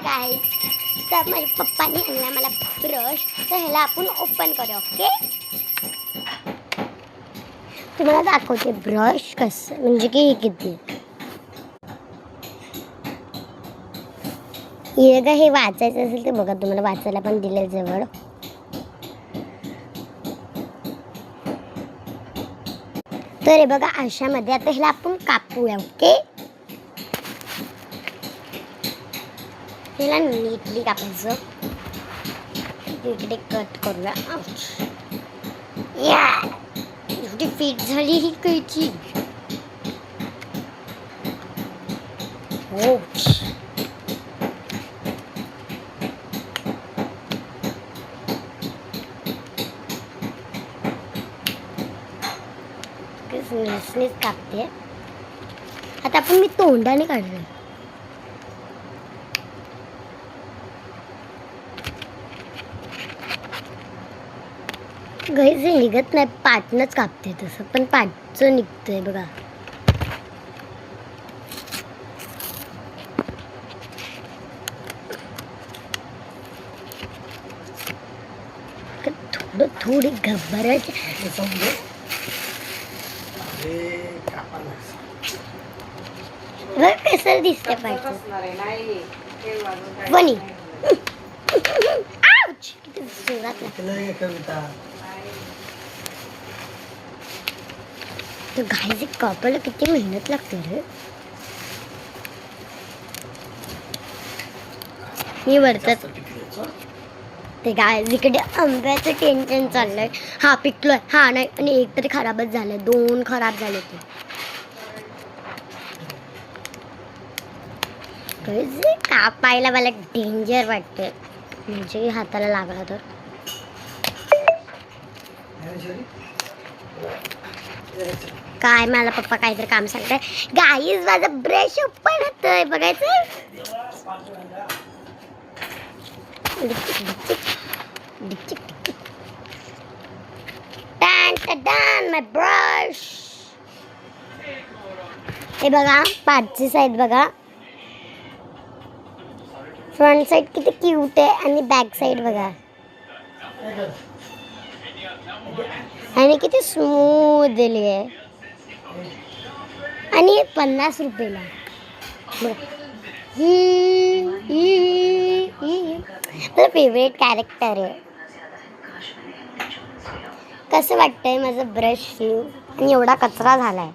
Guys, तर माझ्या पप्पाने आणला मला ब्रश, तर ह्याला आपण ओपन करूया. ओके, तुम्हाला दाखवते ब्रश कसं, म्हणजे की हे किती हे वाचायचं असेल तर बघा, तुम्हाला वाचायला पण दिले जवळ. तर हे बघा अशामध्ये आता ह्याला आपण कापूया. ओके, ह्याला नीटली कापायचं, इकडे कट करूया. एवढी फिट झाली ही कैची. हो, नीट कापते. आता आपण मी तोंडाने काढलं. घरीच निघत नाही, पाटनच कापते तसं, पण पाटचं निघतंय बघा. थोडं थोडी घबरायची. कसं दिसतंय पाहिजे बनी. किती जोरात तर गाईचे कापायला किती मेहनत लागते रे. मी वरतात ते गाईज इकडे आंब्याचं टेन्शन चाललंय. हा पिकलोय, हा नाही, आणि एक तरी खराबच झालं, 2 खराब झाले ते. कापायला मला डेंजर वाटते, म्हणजे हाताला लागला तर. काय मला पप्पा काहीतरी काम सांगताय. गाईज माझा ब्रश ओपन होतोय, बघायचं. माय ब्रश. हे बघा पाठची साईड बघा, फ्रंट साईड किती क्यूट आहे, आणि बॅक साईड बघा, आणि किती स्मूथ दिली आहे. आणि 50 रुपयाला. माझं फेवरेट कॅरेक्टर आहे. कसं वाटतंय माझं ब्रश आणि एवढा कचरा झालाय.